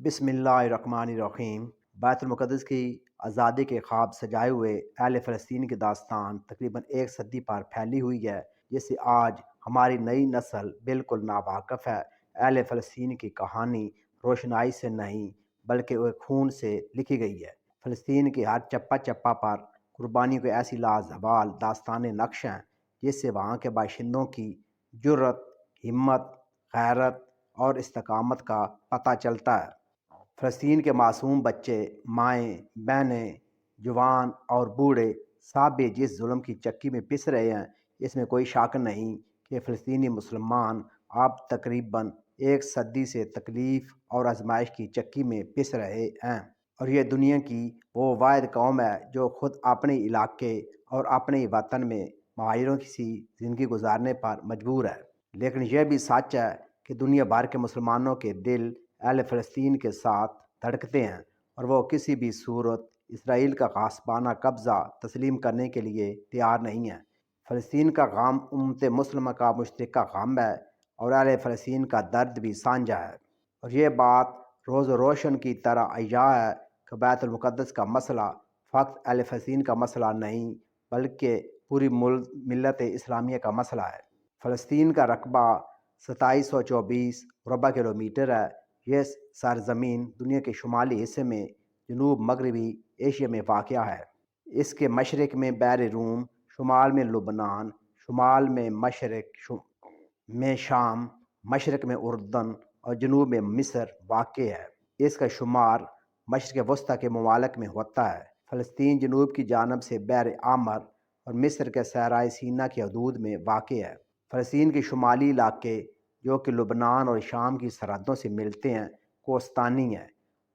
بسم اللہ الرحمن الرحیم۔ بیت المقدس کی آزادی کے خواب سجائے ہوئے اہل فلسطین کی داستان تقریباً ایک صدی پر پھیلی ہوئی ہے، جس سے آج ہماری نئی نسل بالکل ناواقف ہے۔ اہل فلسطین کی کہانی روشنائی سے نہیں بلکہ وہ خون سے لکھی گئی ہے۔ فلسطین کے ہر چپا چپا پر قربانیوں کے ایسی لازوال داستان نقش ہیں جس سے وہاں کے باشندوں کی جرت، ہمت، غیرت اور استقامت کا پتہ چلتا ہے۔ فلسطین کے معصوم بچے، مائیں، بہنیں، جوان اور بوڑھے سب بھی جس ظلم کی چکی میں پس رہے ہیں، اس میں کوئی شک نہیں کہ فلسطینی مسلمان اب تقریباً ایک صدی سے تکلیف اور آزمائش کی چکی میں پس رہے ہیں، اور یہ دنیا کی وہ واحد قوم ہے جو خود اپنے علاقے اور اپنے وطن میں مہاجروں کی سی زندگی گزارنے پر مجبور ہے۔ لیکن یہ بھی سچ ہے کہ دنیا بھر کے مسلمانوں کے دل اہل فلسطین کے ساتھ دھڑکتے ہیں، اور وہ کسی بھی صورت اسرائیل کا غاصبانہ قبضہ تسلیم کرنے کے لیے تیار نہیں ہیں۔ فلسطین کا غم امت مسلمہ کا مشترکہ غم ہے، اور اہل فلسطین کا درد بھی سانجھا ہے، اور یہ بات روز روشن کی طرح عیاں ہے کہ بیت المقدس کا مسئلہ فقط اہل فلسطین کا مسئلہ نہیں بلکہ پوری ملت اسلامیہ کا مسئلہ ہے۔ فلسطین کا رقبہ 2724 مربع کلومیٹر ہے۔ یہ سرزمین دنیا کے شمالی حصے میں جنوب مغربی ایشیا میں واقع ہے۔ اس کے مشرق میں بحر روم، شمال میں لبنان، شمال میں مشرق میں شام، مشرق میں اردن اور جنوب میں مصر واقع ہے۔ اس کا شمار مشرق وسطیٰ کے ممالک میں ہوتا ہے۔ فلسطین جنوب کی جانب سے بحر احمر اور مصر کے صحرائے سینا کی حدود میں واقع ہے۔ فلسطین کے شمالی علاقے جو کہ لبنان اور شام کی سرحدوں سے ملتے ہیں کوستانی ہیں،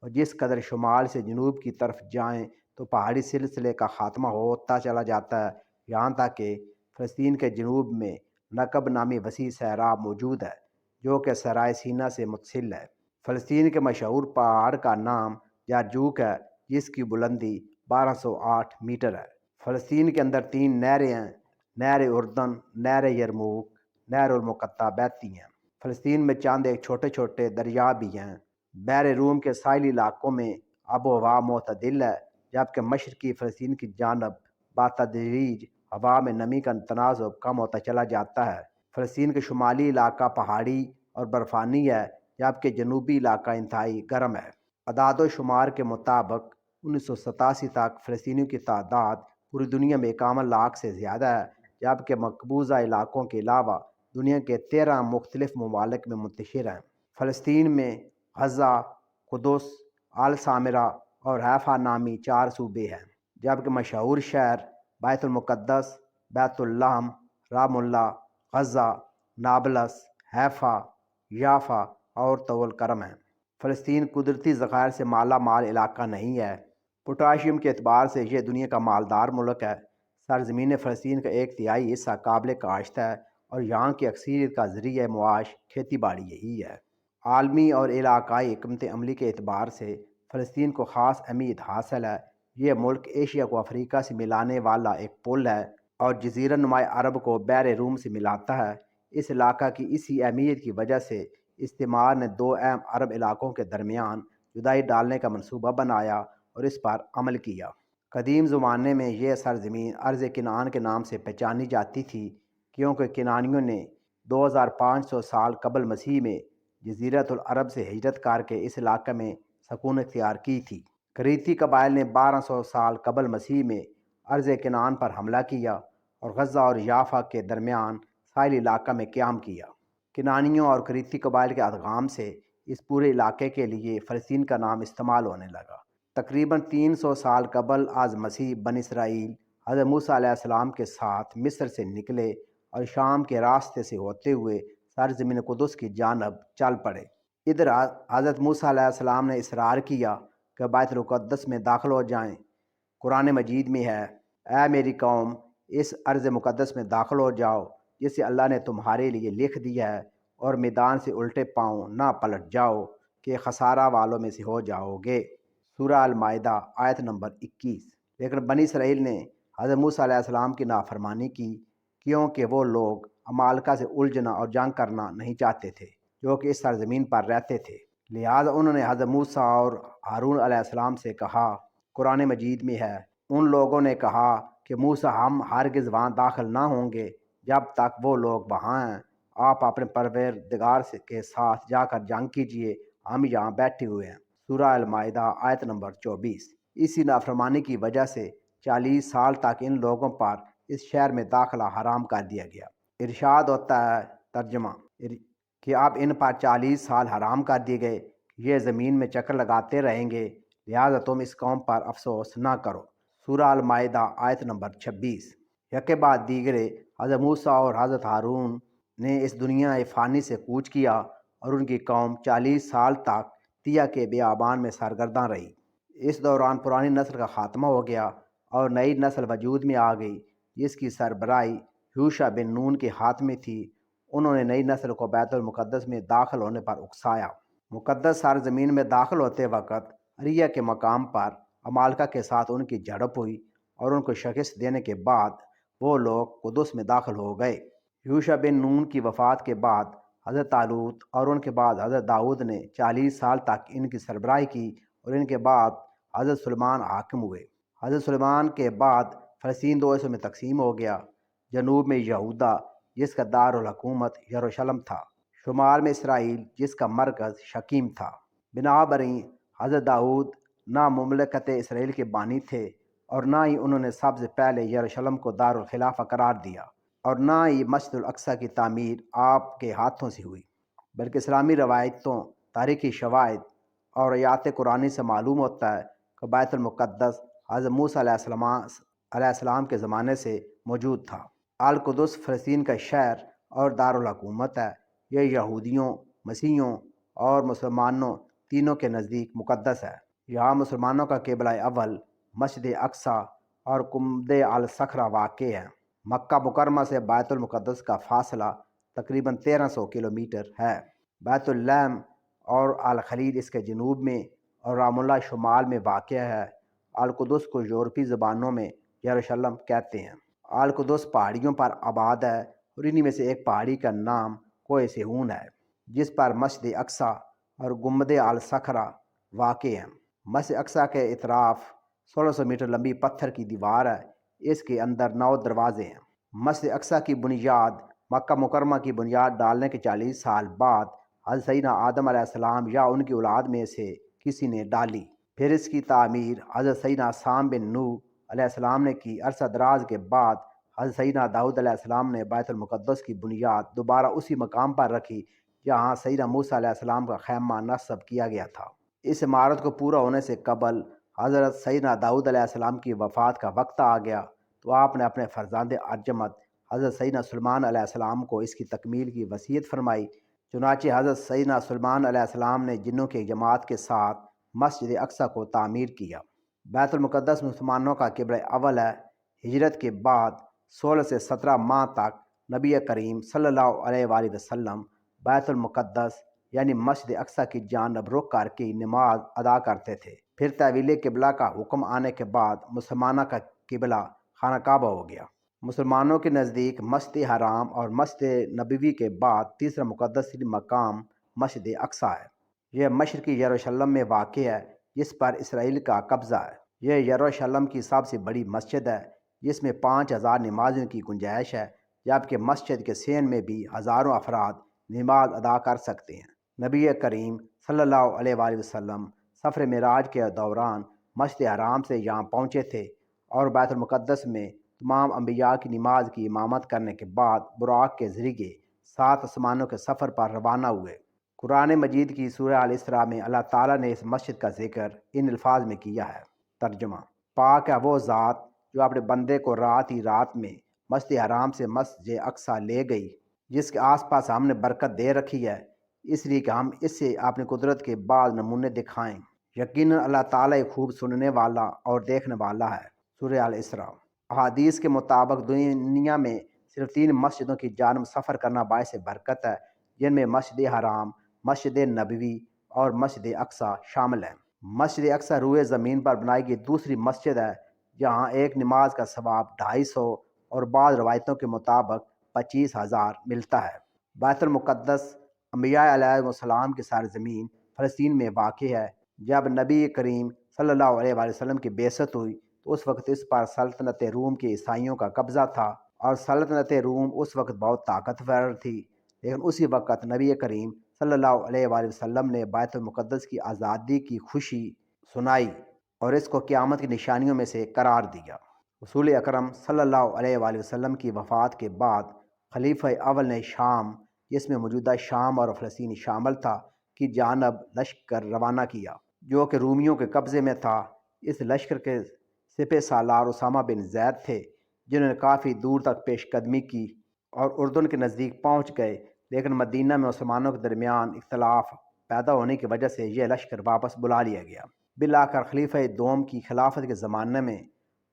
اور جس قدر شمال سے جنوب کی طرف جائیں تو پہاڑی سلسلے کا خاتمہ ہوتا چلا جاتا ہے، یہاں تک کہ فلسطین کے جنوب میں نقب نامی وسیع صحرا موجود ہے جو کہ صحرائے سینا سے متصل ہے۔ فلسطین کے مشہور پہاڑ کا نام یرجوک ہے، جس کی بلندی 1208 میٹر ہے۔ فلسطین کے اندر 3 نہریں ہیں: نہر اردن، نہر یرموک، نہر المقطہ بہتی ہیں۔ فلسطین میں چند ایک چھوٹے چھوٹے دریا بھی ہیں۔ بحر روم کے ساحلی علاقوں میں آب و ہوا معتدل ہے، جبکہ مشرقی فلسطین کی جانب بتدریج ہوا میں نمی کا تناسب کم ہوتا چلا جاتا ہے۔ فلسطین کے شمالی علاقہ پہاڑی اور برفانی ہے، جبکہ جنوبی علاقہ انتہائی گرم ہے۔ اعداد و شمار کے مطابق 1987 تک فلسطینیوں کی تعداد پوری دنیا میں 51 لاکھ سے زیادہ ہے، جبکہ مقبوضہ علاقوں کے علاوہ دنیا کے 13 مختلف ممالک میں منتشر ہیں۔ فلسطین میں غزہ، قدس، السامرہ اور حیفا نامی 4 صوبے ہیں، جبکہ مشہور شہر بیت المقدس، بیت اللحم، رام اللہ، غزہ، نابلس، حیفا، یافا اور طول کرم ہیں۔ فلسطین قدرتی ذخائر سے مالا مال علاقہ نہیں ہے۔ پوٹاشیم کے اعتبار سے یہ دنیا کا مالدار ملک ہے۔ سرزمین فلسطین کا 1/3 حصہ قابل کاشت ہے، اور یہاں کی اکثریت کا ذریعہ معاش کھیتی باڑی یہی ہے۔ عالمی اور علاقائی حکمت عملی کے اعتبار سے فلسطین کو خاص اہمیت حاصل ہے۔ یہ ملک ایشیا کو افریقہ سے ملانے والا ایک پل ہے اور جزیرہ نما عرب کو بحر روم سے ملاتا ہے۔ اس علاقہ کی اسی اہمیت کی وجہ سے استعمار نے 2 اہم عرب علاقوں کے درمیان جدائی ڈالنے کا منصوبہ بنایا اور اس پر عمل کیا۔ قدیم زمانے میں یہ سرزمین ارض کنعان کے نام سے پہچانی جاتی تھی، کیونکہ کنعانیوں نے 2500 سال قبل مسیح میں جزیرۃ العرب سے ہجرت کر کے اس علاقے میں سکون اختیار کی تھی۔ کریتی قبائل نے 1200 سال قبل مسیح میں ارض کنعان پر حملہ کیا اور غزہ اور یافا کے درمیان ساحلی علاقہ میں قیام کیا۔ کنعانیوں اور کریتی قبائل کے ادغام سے اس پورے علاقے کے لیے فلسطین کا نام استعمال ہونے لگا۔ تقریباً 300 سال قبل از مسیح بنی اسرائیل حضرت موسیٰ علیہ السلام کے ساتھ مصر سے نکلے اور شام کے راستے سے ہوتے ہوئے سرزمین قدس کی جانب چل پڑے۔ ادھر حضرت موسیٰ علیہ السلام نے اصرار کیا کہ بیت المقدس میں داخل ہو جائیں۔ قرآن مجید میں ہے: اے میری قوم، اس ارض مقدس میں داخل ہو جاؤ جسے اللہ نے تمہارے لیے لکھ دیا ہے، اور میدان سے الٹے پاؤں نہ پلٹ جاؤ کہ خسارہ والوں میں سے ہو جاؤ گے۔ سورہ المائدہ آیت نمبر 21۔ لیکن بنی اسرائیل نے حضرت موسیٰ علیہ السلام کی نافرمانی کی، کیونکہ وہ لوگ عمالقہ سے الجھنا اور جنگ کرنا نہیں چاہتے تھے جو کہ اس سرزمین پر رہتے تھے۔ لہٰذا انہوں نے حضرت موسیٰ اور ہارون علیہ السلام سے کہا، قرآن مجید میں ہے، ان لوگوں نے کہا کہ موسیٰ ہم ہرگز وہاں داخل نہ ہوں گے جب تک وہ لوگ وہاں ہیں، آپ اپنے پروردگار کے ساتھ جا کر جنگ کیجئے، ہم یہاں بیٹھے ہوئے ہیں۔ سورہ المائدہ آیت نمبر 24۔ اسی نافرمانی کی وجہ سے 40 سال تک ان لوگوں پر اس شہر میں داخلہ حرام کر دیا گیا۔ ارشاد ہوتا ہے، ترجمہ، کہ اب ان پر 40 سال حرام کر دیے گئے، یہ زمین میں چکر لگاتے رہیں گے، لہٰذا تم اس قوم پر افسوس نہ کرو۔ سورہ المائدہ آیت نمبر 26۔ یکے بعد دیگرے حضرت موسیٰ اور حضرت ہارون نے اس دنیا فانی سے کوچ کیا اور ان کی قوم 40 سال تک تیہ کے بیابان میں سرگرداں رہی۔ اس دوران پرانی نسل کا خاتمہ ہو گیا اور نئی نسل وجود میں آ گئی، جس کی سربراہی یوشع بن نون کے ہاتھ میں تھی۔ انہوں نے نئی نسل کو بیت المقدس میں داخل ہونے پر اکسایا۔ مقدس سرزمین میں داخل ہوتے وقت اریہ کے مقام پر عمالقہ کے ساتھ ان کی جھڑپ ہوئی اور ان کو شکست دینے کے بعد وہ لوگ قدس میں داخل ہو گئے۔ یوشع بن نون کی وفات کے بعد حضرت طالوت اور ان کے بعد حضرت داؤد نے 40 سال تک ان کی سربراہی کی اور ان کے بعد حضرت سلیمان حاکم ہوئے۔ حضرت سلیمان کے بعد فلسطین 2 حصوں میں تقسیم ہو گیا، جنوب میں یہودا جس کا دارالحکومت یروشلم تھا، شمال میں اسرائیل جس کا مرکز شکیم تھا۔ بنابراین حضرت داؤد نہ مملکت اسرائیل کے بانی تھے اور نہ ہی انہوں نے سب سے پہلے یروشلم کو دارالخلافہ قرار دیا، اور نہ ہی مسجد الاقصیٰ کی تعمیر آپ کے ہاتھوں سے ہوئی، بلکہ اسلامی روایتوں، تاریخی شواہد اور آیات قرآنی سے معلوم ہوتا ہے کہ بیت المقدس حضرت موسیٰ علیہ السلام کے زمانے سے موجود تھا۔ القدس فلسطین کا شہر اور دارالحکومت ہے۔ یہ یہودیوں، مسیحیوں اور مسلمانوں تینوں کے نزدیک مقدس ہے۔ یہاں مسلمانوں کا قبلہ اول مسجد اقصیٰ اور گنبد الصخرہ واقع ہے۔ مکہ مکرمہ سے بیت المقدس کا فاصلہ تقریباً 1300 کلومیٹر ہے۔ بیت اللحم اور الخلیل اس کے جنوب میں اور رام اللہ شمال میں واقع ہے۔ القدس کو یورپی زبانوں میں یروشلم کہتے ہیں۔ القدس پہاڑیوں پر آباد ہے اور انہی میں سے ایک پہاڑی کا نام کوہ صہیون ہے، جس پر مسجد اقصیٰ اور گنبد الصخرہ واقع ہیں۔ مسجد اقصیٰ کے اطراف 1600 میٹر لمبی پتھر کی دیوار ہے، اس کے اندر 9 دروازے ہیں۔ مسجد اقصیٰ کی بنیاد مکہ مکرمہ کی بنیاد ڈالنے کے 40 سال بعد حضرت سیدنا آدم علیہ السلام یا ان کی اولاد میں سے کسی نے ڈالی۔ پھر اس کی تعمیر حضرت سیدنا سام بن نوح علیہ السلام نے کی۔ عرصہ دراز کے بعد حضرت سیدنا داؤد علیہ السلام نے بیت المقدس کی بنیاد دوبارہ اسی مقام پر رکھی جہاں سیدنا موسیٰ علیہ السلام کا خیمہ نصب کیا گیا تھا۔ اس عمارت کو پورا ہونے سے قبل حضرت سیدنا داؤد علیہ السلام کی وفات کا وقت آ گیا تو آپ نے اپنے فرزند ارجمند حضرت سیدنا سلیمان علیہ السلام کو اس کی تکمیل کی وصیت فرمائی۔ چنانچہ حضرت سیدنا سلیمان علیہ السلام نے جنوں کی جماعت کے ساتھ مسجد اقصیٰ کو تعمیر کیا۔ بیت المقدس مسلمانوں کا قبلہ اول ہے۔ ہجرت کے بعد 16 سے 17 ماہ تک نبی کریم صلی اللہ علیہ وآلہ وسلم بیت المقدس یعنی مسجد اقصیٰ کی جانب رخ کر کے نماز ادا کرتے تھے۔ پھر تحویل قبلہ کا حکم آنے کے بعد مسلمانوں کا قبلہ خانہ کعبہ ہو گیا۔ مسلمانوں کے نزدیک مسجد حرام اور مسجد نبوی کے بعد تیسرا مقدس مقام مسجد اقصیٰ ہے۔ یہ مشرقی یروشلم میں واقع ہے جس پر اسرائیل کا قبضہ ہے۔ یہ یروشلم کی سب سے بڑی مسجد ہے جس میں 5000 نمازیوں کی گنجائش ہے، جبکہ مسجد کے سین میں بھی ہزاروں افراد نماز ادا کر سکتے ہیں۔ نبی کریم صلی اللہ علیہ وآلہ وسلم سفر معراج کے دوران مسجد حرام سے یہاں پہنچے تھے اور بیت المقدس میں تمام انبیاء کی نماز کی امامت کرنے کے بعد براق کے ذریعے 7 آسمانوں کے سفر پر روانہ ہوئے۔ قرآن مجید کی سورہ الاسراء میں اللہ تعالیٰ نے اس مسجد کا ذکر ان الفاظ میں کیا ہے، ترجمہ: پاک ہے وہ ذات جو اپنے بندے کو رات ہی رات میں مسجد حرام سے مسجد اقصیٰ لے گئی، جس کے آس پاس ہم نے برکت دے رکھی ہے، اس لیے کہ ہم اس سے اپنی قدرت کے بعض نمونے دکھائیں۔ یقیناً اللہ تعالیٰ خوب سننے والا اور دیکھنے والا ہے۔ سورہ الاسراء۔ احادیث کے مطابق دنیا میں صرف 3 مسجدوں کی جانب سفر کرنا باعث برکت ہے، جن میں مسجد حرام، مسجد نبوی اور مسجد اقصیٰ شامل ہیں۔ مسجد اقصیٰ روئے زمین پر بنائی گئی دوسری مسجد ہے جہاں ایک نماز کا ثواب 250 اور بعض روایتوں کے مطابق 25,000 ملتا ہے۔ بیت المقدس انبیاء علیہ السلام کی سرزمین فلسطین میں واقع ہے۔ جب نبی کریم صلی اللہ علیہ وآلہ وسلم کی بعثت ہوئی تو اس وقت اس پر سلطنت روم کے عیسائیوں کا قبضہ تھا، اور سلطنت روم اس وقت بہت طاقتور تھی۔ لیکن اسی وقت نبی کریم صلی اللہ علیہ وآلہ وسلم نے بیت المقدس کی آزادی کی خوشی سنائی اور اس کو قیامت کی نشانیوں میں سے قرار دیا۔ رسول اکرم صلی اللہ علیہ وآلہ وسلم کی وفات کے بعد خلیفہ اول نے شام، جس میں موجودہ شام اور فلسطین شامل تھا، کی جانب لشکر روانہ کیا جو کہ رومیوں کے قبضے میں تھا۔ اس لشکر کے سپہ سالار اسامہ بن زید تھے، جنہوں نے کافی دور تک پیش قدمی کی اور اردن کے نزدیک پہنچ گئے، لیکن مدینہ میں مسلمانوں کے درمیان اختلاف پیدا ہونے کی وجہ سے یہ لشکر واپس بلا لیا گیا۔ بالآخر خلیفہ دوم کی خلافت کے زمانے میں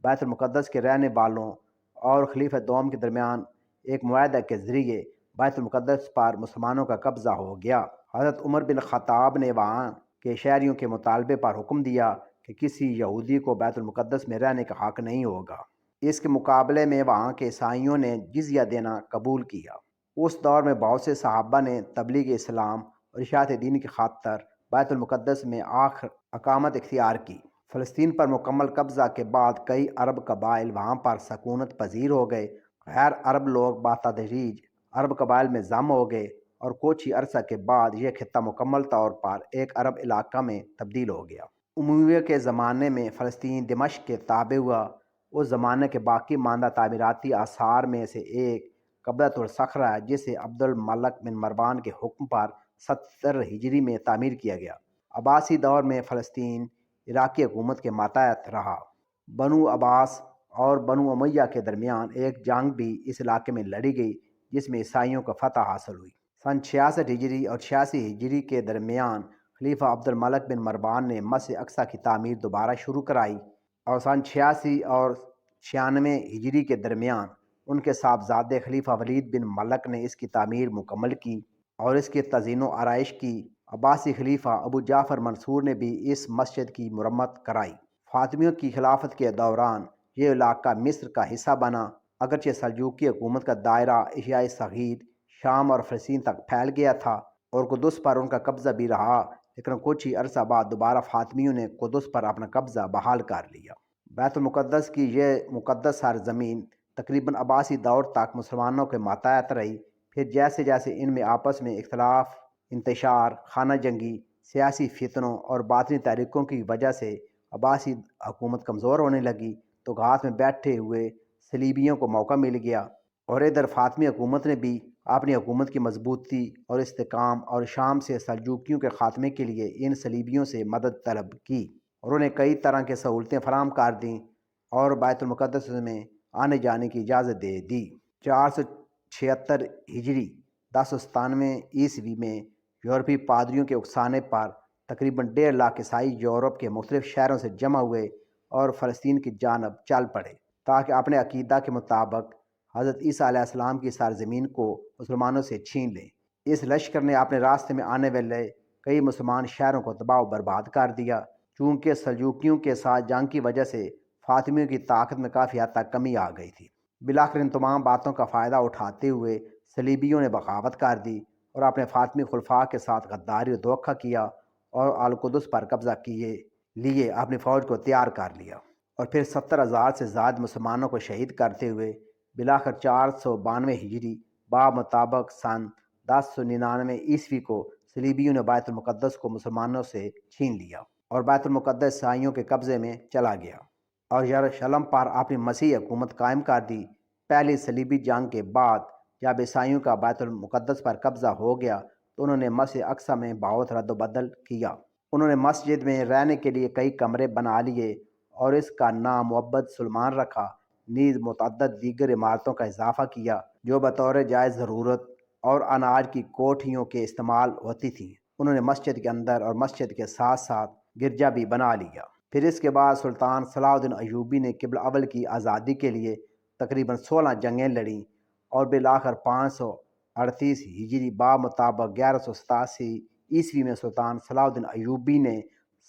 بیت المقدس کے رہنے والوں اور خلیفہ دوم کے درمیان ایک معاہدہ کے ذریعے بیت المقدس پر مسلمانوں کا قبضہ ہو گیا۔ حضرت عمر بن خطاب نے وہاں کے شہریوں کے مطالبے پر حکم دیا کہ کسی یہودی کو بیت المقدس میں رہنے کا حق نہیں ہوگا۔ اس کے مقابلے میں وہاں کے عیسائیوں نے جزیہ دینا قبول کیا۔ اس دور میں بہت سے صحابہ نے تبلیغ اسلام اور اشاعت دین کی خاطر بیت المقدس میں آخر اقامت اختیار کی۔ فلسطین پر مکمل قبضہ کے بعد کئی عرب قبائل وہاں پر سکونت پذیر ہو گئے۔ غیر عرب لوگ بتدریج عرب قبائل میں ضم ہو گئے اور کچھ ہی عرصہ کے بعد یہ خطہ مکمل طور پر ایک عرب علاقہ میں تبدیل ہو گیا۔ امویہ کے زمانے میں فلسطین دمشق کے تابع ہوا۔ اس زمانے کے باقی ماندہ تعمیراتی آثار میں سے ایک قبۃ الصخرہ ہے، جسے عبد الملک بن مروان کے حکم پر 70 ہجری میں تعمیر کیا گیا۔ عباسی دور میں فلسطین عراقی حکومت کے ماتحت رہا۔ بنو عباس اور بنو امیہ کے درمیان ایک جنگ بھی اس علاقے میں لڑی گئی، جس میں عیسائیوں کو فتح حاصل ہوئی۔ سن 66 ہجری اور 86 ہجری کے درمیان خلیفہ عبد الملک بن مروان نے مسجد اقصیٰ کی تعمیر دوبارہ شروع کرائی، اور سن 86 اور 96 ہجری کے درمیان ان کے صاحبزادے خلیفہ ولید بن ملک نے اس کی تعمیر مکمل کی اور اس کی تزئین و آرائش کی۔ عباسی خلیفہ ابو جعفر منصور نے بھی اس مسجد کی مرمت کرائی۔ فاطمیوں کی خلافت کے دوران یہ علاقہ مصر کا حصہ بنا، اگرچہ سلجوقی حکومت کا دائرہ ایشیائے صغیر، شام اور فلسطین تک پھیل گیا تھا اور قدس پر ان کا قبضہ بھی رہا، لیکن کچھ ہی عرصہ بعد دوبارہ فاطمیوں نے قدس پر اپنا قبضہ بحال کر لیا۔ بیت المقدس کی یہ مقدس سرزمین تقریباً عباسی دور تک مسلمانوں کے ماتحت رہی۔ پھر جیسے جیسے ان میں آپس میں اختلاف، انتشار، خانہ جنگی، سیاسی فتنوں اور باطنی تحریکوں کی وجہ سے عباسی حکومت کمزور ہونے لگی، تو گھات میں بیٹھے ہوئے صلیبیوں کو موقع مل گیا، اور ادھر فاطمی حکومت نے بھی اپنی حکومت کی مضبوطی اور استحکام اور شام سے سلجوقیوں کے خاتمے کے لیے ان صلیبیوں سے مدد طلب کی، اور انہیں کئی طرح کے سہولتیں فراہم کر دیں اور بیت المقدس میں آنے جانے کی اجازت دے دی۔ 476 ہجری 1097 عیسوی میں یورپی پادریوں کے اکسانے پر تقریباً 1.5 لاکھ عیسائی یورپ کے مختلف شہروں سے جمع ہوئے اور فلسطین کی جانب چل پڑے، تاکہ اپنے عقیدہ کے مطابق حضرت عیسیٰ علیہ السلام کی سرزمین کو مسلمانوں سے چھین لیں۔ اس لشکر نے اپنے راستے میں آنے والے کئی مسلمان شہروں کو تباہ و برباد کر دیا۔ چونکہ سلجوقیوں کے ساتھ جنگ کی وجہ سے فاطمیوں کی طاقت میں کافی حد تک کمی آ گئی تھی۔ بالآخر ان تمام باتوں کا فائدہ اٹھاتے ہوئے صلیبیوں نے بغاوت کر دی اور اپنے فاطمی خلفاء کے ساتھ غداری و دھوکہ کیا اور القدس پر قبضہ کیے لیے اپنی فوج کو تیار کر لیا، اور پھر 70,000 سے زائد مسلمانوں کو شہید کرتے ہوئے بالآخر 492 ہجری مطابق سن 1099 عیسوی کو صلیبیوں نے بیت المقدس کو مسلمانوں سے چھین لیا اور بیت المقدس عیسائیوں کے قبضے میں چلا گیا اور یروشلم پر اپنی مسیحی حکومت قائم کر دی۔ پہلی صلیبی جنگ کے بعد جب عیسائیوں کا بیت المقدس پر قبضہ ہو گیا تو انہوں نے مسجد اقصیٰ میں بہت رد و بدل کیا۔ انہوں نے مسجد میں رہنے کے لیے کئی کمرے بنا لیے اور اس کا نام معبد سلیمان رکھا، نیز متعدد دیگر عمارتوں کا اضافہ کیا جو بطور جائز ضرورت اور اناج کی کوٹھیوں کے استعمال ہوتی تھیں۔ انہوں نے مسجد کے اندر اور مسجد کے ساتھ ساتھ گرجا بھی بنا لیا۔ پھر اس کے بعد سلطان صلاح الدین ایوبی نے قبلہ اول کی آزادی کے لیے تقریباً 16 جنگیں لڑیں اور بالآخر 538 ہجری مطابق 1187 عیسوی میں سلطان صلاح الدین ایوبی نے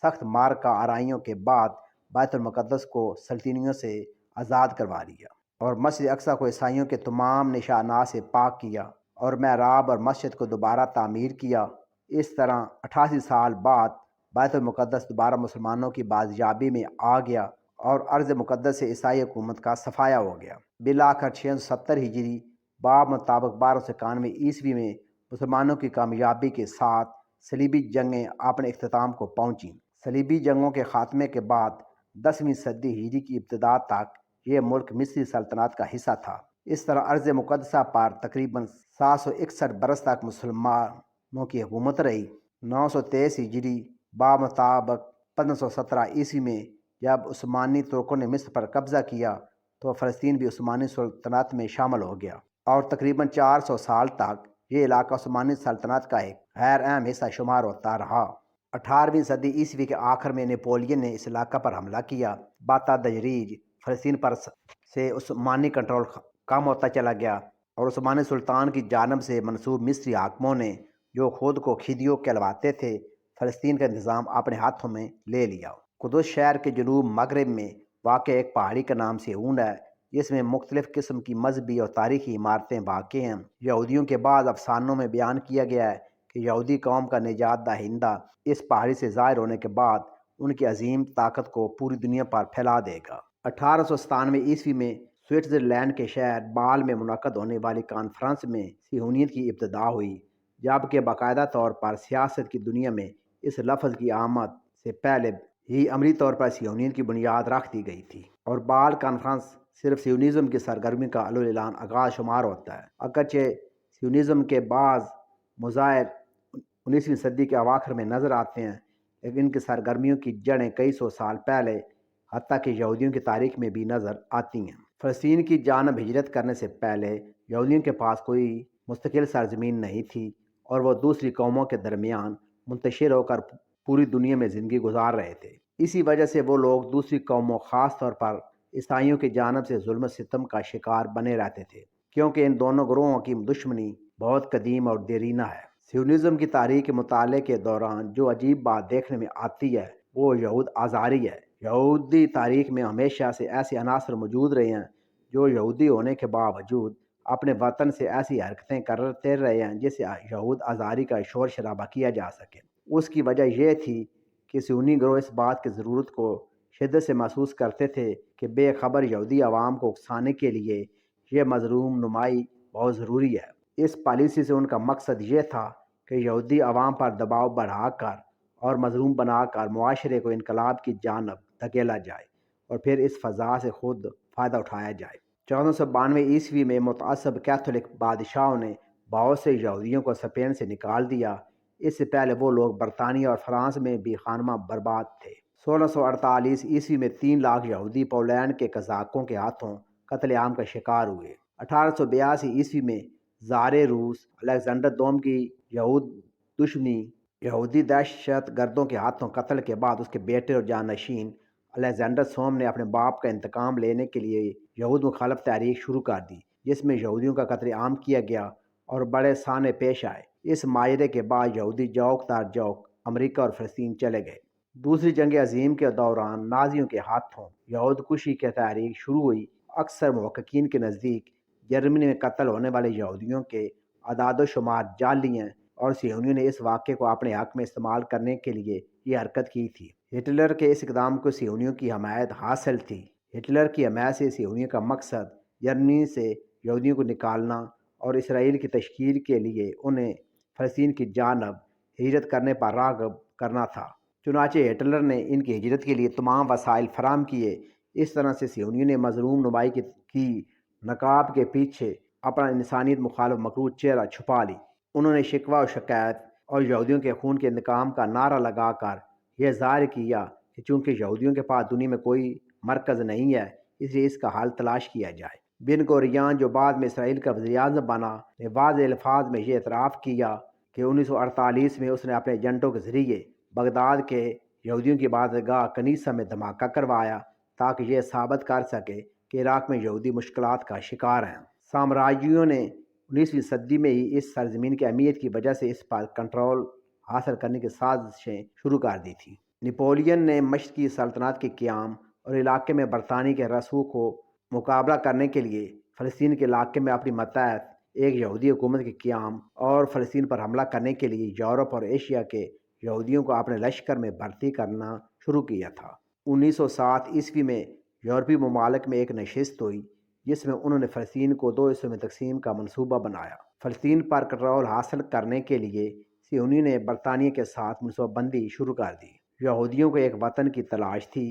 سخت معرکہ آرائیوں کے بعد بیت المقدس کو سلطنیوں سے آزاد کروا لیا اور مسجد اقصیٰ کو عیسائیوں کے تمام نشانات سے پاک کیا اور محراب اور مسجد کو دوبارہ تعمیر کیا اس طرح 88 سال بعد بیت المقدس دوبارہ مسلمانوں کی بازیابی میں آ گیا اور ارض مقدس سے عیسائی حکومت کا صفایا ہو گیا۔ بالآخر 670 ہجری باب مطابق 1291 عیسوی میں مسلمانوں کی کامیابی کے ساتھ صلیبی جنگیں اپنے اختتام کو پہنچیں۔ صلیبی جنگوں کے خاتمے کے بعد 10ویں صدی ہجری کی ابتدا تک یہ ملک مصری سلطنت کا حصہ تھا۔ اس طرح ارض مقدسہ پر تقریباً 761 برس تک مسلمانوں کی حکومت رہی۔ 923 ہجری باب مطابق 1517 عیسوی میں جب عثمانی ترکوں نے مصر پر قبضہ کیا تو فلسطین بھی عثمانی سلطنت میں شامل ہو گیا اور تقریباً 400 سال تک یہ علاقہ عثمانی سلطنت کا ایک غیر اہم حصہ شمار ہوتا رہا۔ 18ویں صدی عیسوی کے آخر میں نیپولین نے اس علاقہ پر حملہ کیا۔ بتدریج فلسطین پر سے عثمانی کنٹرول کم ہوتا چلا گیا اور عثمانی سلطان کی جانب سے منسوب مصری حاکموں نے جو خود کو خدیو کہلواتے تھے فلسطین کا انتظام اپنے ہاتھوں میں لے لیا۔ قدس شہر کے جنوب مغرب میں واقع ایک پہاڑی کا نام صہیون ہے جس میں مختلف قسم کی مذہبی اور تاریخی عمارتیں واقع ہیں۔ یہودیوں کے بعض افسانوں میں بیان کیا گیا ہے کہ یہودی قوم کا نجات دہندہ اس پہاڑی سے ظاہر ہونے کے بعد ان کی عظیم طاقت کو پوری دنیا پر پھیلا دے گا۔ 1897 عیسوی میں سوئٹزرلینڈ کے شہر بال میں منعقد ہونے والی کانفرنس میں صہیونیت کی ابتدا ہوئی، جبکہ باقاعدہ طور پر سیاست کی دنیا میں اس لفظ کی آمد سے پہلے ہی عملی طور پر صہیونیت کی بنیاد رکھ دی گئی تھی، اور بال کانفرنس صرف صہیونزم کی سرگرمی کا اعلان آغاز شمار ہوتا ہے۔ اگرچہ صہیونزم کے بعض مظاہر 19ویں صدی کے اواخر میں نظر آتے ہیں، لیکن ان کی سرگرمیوں کی جڑیں کئی سو سال پہلے حتیٰ کہ یہودیوں کی تاریخ میں بھی نظر آتی ہیں۔ فلسطین کی جانب ہجرت کرنے سے پہلے یہودیوں کے پاس کوئی مستقل سرزمین نہیں تھی اور وہ دوسری قوموں کے درمیان منتشر ہو کر پوری دنیا میں زندگی گزار رہے تھے۔ اسی وجہ سے وہ لوگ دوسری قوموں خاص طور پر عیسائیوں کی جانب سے ظلم و ستم کا شکار بنے رہتے تھے، کیونکہ ان دونوں گروہوں کی دشمنی بہت قدیم اور دیرینہ ہے۔ صہیونزم کی تاریخ کے مطالعے کے دوران جو عجیب بات دیکھنے میں آتی ہے وہ یہود آزاری ہے۔ یہودی تاریخ میں ہمیشہ سے ایسے عناصر موجود رہے ہیں جو یہودی ہونے کے باوجود اپنے وطن سے ایسی حرکتیں کرتے رہے ہیں جس سے یہود آزاری کا شور شرابہ کیا جا سکے۔ اس کی وجہ یہ تھی کہ صہیونی گروہ اس بات کی ضرورت کو شدت سے محسوس کرتے تھے کہ بے خبر یہودی عوام کو اکسانے کے لیے یہ مظلوم نمائی بہت ضروری ہے۔ اس پالیسی سے ان کا مقصد یہ تھا کہ یہودی عوام پر دباؤ بڑھا کر اور مظلوم بنا کر معاشرے کو انقلاب کی جانب دھکیلا جائے اور پھر اس فضا سے خود فائدہ اٹھایا جائے۔ 1492 عیسوی میں متعصب کیتھولک بادشاہوں نے بہت سے یہودیوں کو اسپین سے نکال دیا۔ اس سے پہلے وہ لوگ برطانیہ اور فرانس میں بھی خانمہ برباد تھے۔ 1648 عیسوی میں 3 لاکھ یہودی پولینڈ کے قزاقوں کے ہاتھوں قتل عام کا شکار ہوئے۔ 1882 عیسوی میں زار روس الیگزینڈر دوم کی یہود دشمنی یہودی دہشت گردوں کے ہاتھوں قتل کے بعد اس کے بیٹے اور جانشین الیگزینڈر سوم نے اپنے باپ کا انتقام لینے کے لیے یہود مخالف تحریک شروع کر دی، جس میں یہودیوں کا قتل عام کیا گیا اور بڑے سانے پیش آئے۔ اس ماجرے کے بعد یہودی جوک در جوک امریکہ اور فلسطین چلے گئے۔ دوسری جنگ عظیم کے دوران نازیوں کے ہاتھوں یہود کشی کی تحریک شروع ہوئی۔ اکثر محققین کے نزدیک جرمنی میں قتل ہونے والے یہودیوں کے اعداد و شمار جعلی ہیں اور صہیونیوں نے اس واقعے کو اپنے حق میں استعمال کرنے کے لیے یہ حرکت کی تھی۔ ہٹلر کے اس اقدام کو صہیونیوں کی حمایت حاصل تھی۔ ہٹلر کی حمایت سے صہیونیوں کا مقصد جرمنی سے یہودیوں کو نکالنا اور اسرائیل کی تشکیل کے لیے انہیں فلسطین کی جانب ہجرت کرنے پر راغب کرنا تھا۔ چنانچہ ہٹلر نے ان کی ہجرت کے لیے تمام وسائل فراہم کیے۔ اس طرح سے صہیونیوں نے مظلوم نمائی کی نقاب کے پیچھے اپنا انسانیت مخالف مکروہ چہرہ چھپا لی۔ انہوں نے شکوہ و شکایت اور یہودیوں کے خون کے انتقام کا نعرہ لگا کر یہ ظاہر کیا کہ چونکہ یہودیوں کے پاس دنیا میں کوئی مرکز نہیں ہے اس لیے اس کا حل تلاش کیا جائے۔ بن گوریان جو بعد میں اسرائیل کا وزیر اعظم بنا نے واضح الفاظ میں یہ اعتراف کیا کہ 1948 میں اس نے اپنے ایجنٹوں کے ذریعے بغداد کے یہودیوں کی عبادتگاہ کنیسہ میں دھماکہ کروایا تاکہ یہ ثابت کر سکے کہ عراق میں یہودی مشکلات کا شکار ہیں۔ سامراجیوں نے 19ویں صدی میں ہی اس سرزمین کی اہمیت کی وجہ سے اس پر کنٹرول حاصل کرنے کی سازشیں شروع کر دی تھیں۔ نیپولین نے مشرقی سلطنت کے قیام اور علاقے میں برطانیہ کے رسوخ کو مقابلہ کرنے کے لیے فلسطین کے علاقے میں اپنی ماتحت ایک یہودی حکومت کے قیام اور فلسطین پر حملہ کرنے کے لیے یورپ اور ایشیا کے یہودیوں کو اپنے لشکر میں بھرتی کرنا شروع کیا تھا۔ 1907 میں یورپی ممالک میں ایک نشست ہوئی جس میں انہوں نے فلسطین کو 2 حصوں میں تقسیم کا منصوبہ بنایا۔ فلسطین پر کنٹرول حاصل کرنے کے لیے صہیونی نے برطانیہ کے ساتھ منصوبہ بندی شروع کر دی۔ یہودیوں کو ایک وطن کی تلاش تھی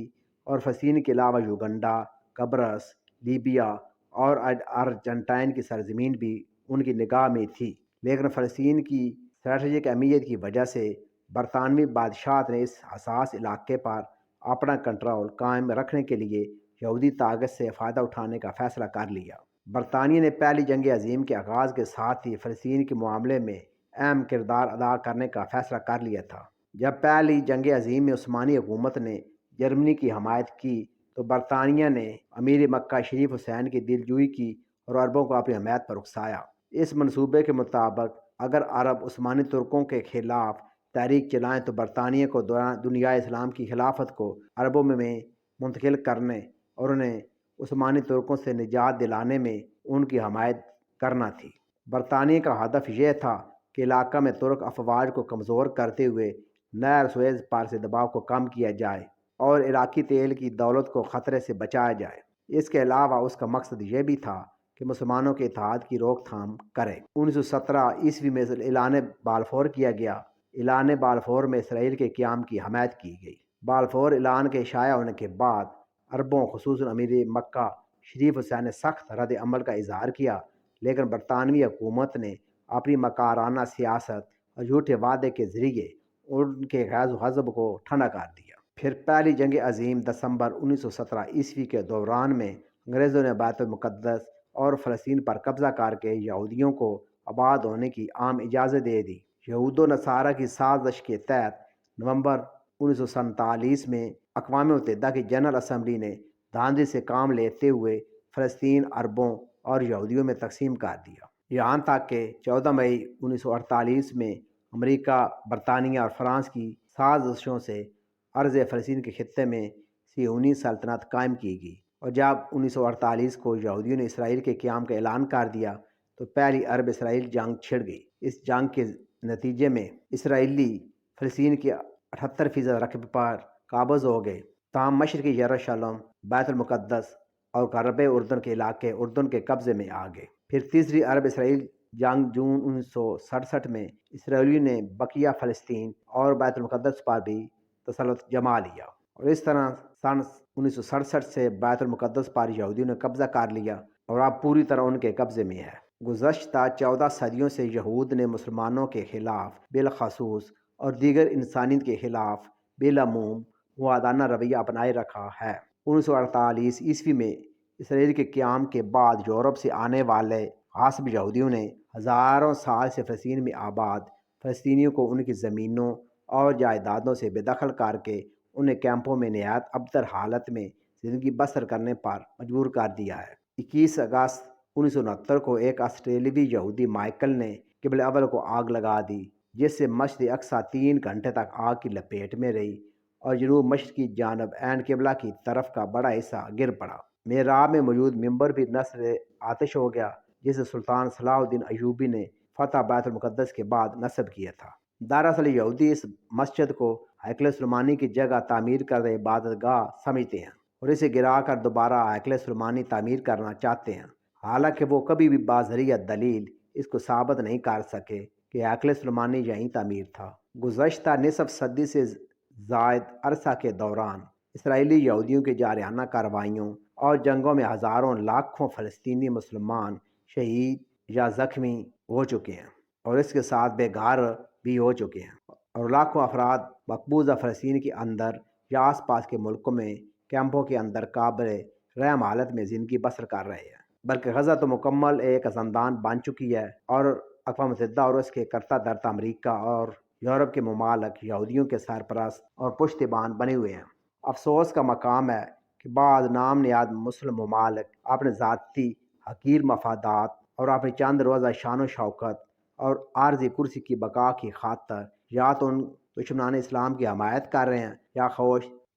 اور فلسطین کے علاوہ یوگنڈا، قبرص، لیبیا اور ارجنٹائن کی سرزمین بھی ان کی نگاہ میں تھی، لیکن فلسطین کی اسٹریٹجک اہمیت کی وجہ سے برطانوی بادشاہت نے اس حساس علاقے پر اپنا کنٹرول قائم رکھنے کے لیے یہودی طاقت سے فائدہ اٹھانے کا فیصلہ کر لیا۔ برطانیہ نے پہلی جنگ عظیم کے آغاز کے ساتھ ہی فلسطین کے معاملے میں اہم کردار ادا کرنے کا فیصلہ کر لیا تھا۔ جب پہلی جنگ عظیم میں عثمانی حکومت نے جرمنی کی حمایت کی تو برطانیہ نے امیر مکہ شریف حسین کی دلجوئی کی اور عربوں کو اپنی حمایت پر اکسایا۔ اس منصوبے کے مطابق اگر عرب عثمانی ترکوں کے خلاف تحریک چلائیں تو برطانیہ کو دنیا اسلام کی خلافت کو عربوں میں منتقل کرنے اور انہیں عثمانی ترکوں سے نجات دلانے میں ان کی حمایت کرنا تھی۔ برطانیہ کا ہدف یہ تھا کہ علاقہ میں ترک افواج کو کمزور کرتے ہوئے نہر سویز پار سے دباؤ کو کم کیا جائے اور عراقی تیل کی دولت کو خطرے سے بچایا جائے۔ اس کے علاوہ اس کا مقصد یہ بھی تھا کہ مسلمانوں کے اتحاد کی روک تھام کرے۔ 1917 میں اعلان بالفور کیا گیا۔ اعلان بالفور میں اسرائیل کے قیام کی حمایت کی گئی۔ بالفور اعلان کے شائع ہونے کے بعد عربوں خصوصاً امیر مکہ شریف حسین نے سخت رد عمل کا اظہار کیا، لیکن برطانوی حکومت نے اپنی مکارانہ سیاست اور جھوٹے وعدے کے ذریعے ان کے غیظ و غضب کو ٹھنڈا کر دیا۔ پھر پہلی جنگ عظیم دسمبر 1917 کے دوران میں انگریزوں نے بیت المقدس اور فلسطین پر قبضہ کر کے یہودیوں کو آباد ہونے کی عام اجازت دے دی۔ یہود و نصارہ کی سازش کے تحت نومبر 1947 میں اقوام متحدہ کی جنرل اسمبلی نے دھاندلی سے کام لیتے ہوئے فلسطین عربوں اور یہودیوں میں تقسیم کر دیا، یہاں تک کہ 14 مئی 1948 میں امریکہ، برطانیہ اور فرانس کی سازشوں سے ارض فلسطین کے خطے میں صہیونی سلطنت قائم کی گئی، اور جب 1948 کو یہودیوں نے اسرائیل کے قیام کا اعلان کر دیا تو پہلی عرب اسرائیل جنگ چھڑ گئی۔ اس جنگ کے نتیجے میں اسرائیلی فلسطین کے 78% رقبے پر قابض ہو گئے، تاہم مشرقی یروشلم، بیت المقدس اور غرب اردن کے علاقے اردن کے قبضے میں آ گئے۔ پھر تیسری عرب اسرائیل جنگ جون 1967 میں اسرائیلیوں نے بقیہ فلسطین اور بیت المقدس پر بھی تسلط جما لیا، اور اس طرح سن 1967 سے بیت المقدس پر یہودیوں نے قبضہ کر لیا اور اب پوری طرح ان کے قبضے میں ہے۔ گزشتہ 14 صدیوں سے یہود نے مسلمانوں کے خلاف بالخصوص اور دیگر انسانیت کے خلاف بالعموم معادانہ رویہ اپنائے رکھا ہے۔ 1948 میں اسرائیل کے قیام کے بعد یورپ سے آنے والے غاصب یہودیوں نے ہزاروں سال سے فلسطین میں آباد فلسطینیوں کو ان کی زمینوں اور جائیدادوں سے بے دخل کر کے انہیں کیمپوں میں نہایت ابتر حالت میں زندگی بسر کرنے پر مجبور کر دیا ہے۔ 21 اگست 1969 کو ایک آسٹریلوی یہودی مائیکل نے قبلہ اول کو آگ لگا دی، جس سے مسجد اقصیٰ 3 گھنٹے تک آگ کی لپیٹ میں رہی اور جنوب مشرق کی جانب عین قبلہ کی طرف کا بڑا حصہ گر پڑا۔ محراب میں موجود ممبر بھی نذر آتش ہو گیا، جسے سلطان صلاح الدین ایوبی نے فتح بیت المقدس کے بعد نصب کیا تھا۔ دراصل یہودی اس مسجد کو ہیکل سلیمانی کی جگہ تعمیر کردہ عبادت گاہ سمجھتے ہیں اور اسے گرا کر دوبارہ ہیکل سلیمانی تعمیر کرنا چاہتے ہیں، حالانکہ وہ کبھی بھی بازریہ دلیل اس کو ثابت نہیں کر سکے کہ ہیکل سلیمانی یہیں تعمیر تھا۔ گزشتہ نصف صدی سے زائد عرصہ کے دوران اسرائیلی یہودیوں کی جارحانہ کارروائیوں اور جنگوں میں ہزاروں لاکھوں فلسطینی مسلمان شہید یا زخمی ہو چکے ہیں اور اس کے ساتھ بے گھر بھی ہو چکے ہیں، اور لاکھوں افراد مقبوضہ فلسطین کے اندر یا آس پاس کے ملکوں میں کیمپوں کے اندر قابل رحم حالت میں زندگی بسر کر رہے ہیں، بلکہ غزہ تو مکمل ایک زندان بن چکی ہے اور اقوام متحدہ اور اس کے کرتا دھرتا امریکہ اور یورپ کے ممالک یہودیوں کے سرپرست اور پشتیبان بنے ہوئے ہیں۔ افسوس کا مقام ہے کہ بعض نام نہاد مسلم ممالک اپنے ذاتی حقیر مفادات اور اپنی چند روزہ شان و شوکت اور عارضی کرسی کی بقا کی خاطر یا تو ان دشمنان اسلام کی حمایت کر رہے ہیں یا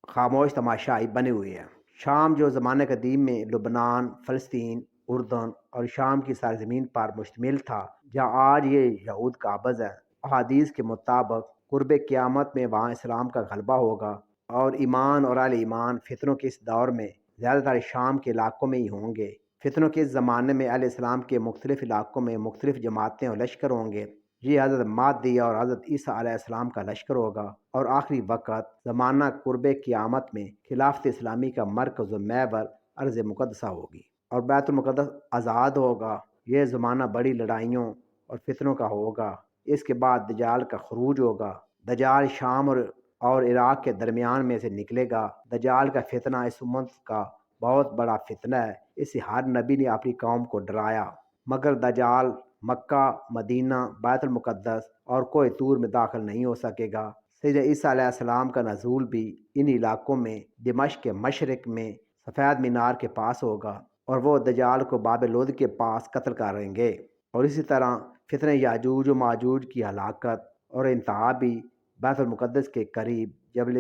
خاموش تماشائی بنے ہوئے ہیں۔ شام جو زمانہ قدیم میں لبنان، فلسطین اردن اور شام کی سرزمین پر مشتمل تھا، جہاں آج یہ یہود قابض ہے۔ احادیث کے مطابق قرب قیامت میں وہاں اسلام کا غلبہ ہوگا اور ایمان اور اہل ایمان فتنوں کے اس دور میں زیادہ تر شام کے علاقوں میں ہی ہوں گے۔ فتنوں کے اس زمانے میں اہل اسلام کے مختلف علاقوں میں مختلف جماعتیں اور لشکر ہوں گے۔ یہ حضرت مہدی اور حضرت عیسیٰ علیہ السلام کا لشکر ہوگا، اور آخری وقت زمانہ قرب قیامت میں خلافت اسلامی کا مرکز و محور ارض مقدسہ ہوگی اور بیت المقدس آزاد ہوگا۔ یہ زمانہ بڑی لڑائیوں اور فتنوں کا ہوگا۔ اس کے بعد دجال کا خروج ہوگا۔ دجال شام اور عراق کے درمیان میں سے نکلے گا۔ دجال کا فتنہ اس امت کا بہت بڑا فتنہ ہے۔ اس سے ہر نبی نے اپنی قوم کو ڈرایا، مگر دجال مکہ، مدینہ، بیت المقدس اور کوہ طور میں داخل نہیں ہو سکے گا۔ سیدنا عیسیٰ علیہ السلام کا نزول بھی ان علاقوں میں دمشق کے مشرق میں سفید مینار کے پاس ہوگا، اور وہ دجال کو باب لود کے پاس قتل کریں گے۔ اور اسی طرح فتنہ یاجوج و ماجوج کی ہلاکت اور انتہا بھی بیت المقدس کے قریب جبل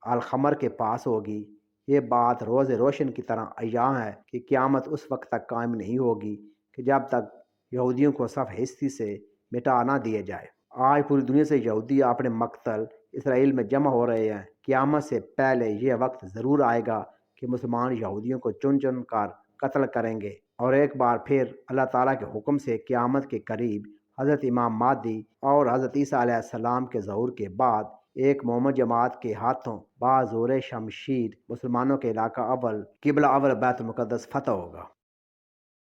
الخمر کے پاس ہوگی۔ یہ بات روز روشن کی طرح عیاں ہے کہ قیامت اس وقت تک قائم نہیں ہوگی کہ جب تک یہودیوں کو صف ہستی سے مٹا نہ دیا جائے۔ آج پوری دنیا سے یہودی اپنے مقتل اسرائیل میں جمع ہو رہے ہیں۔ قیامت سے پہلے یہ وقت ضرور آئے گا کہ مسلمان یہودیوں کو چن چن کر قتل کریں گے، اور ایک بار پھر اللہ تعالیٰ کے حکم سے قیامت کے قریب حضرت امام مہدی اور حضرت عیسیٰ علیہ السلام کے ظہور کے بعد ایک مومن جماعت کے ہاتھوں بازور شمشیر مسلمانوں کے علاقہ اول قبلہ اول بیت المقدس فتح ہوگا۔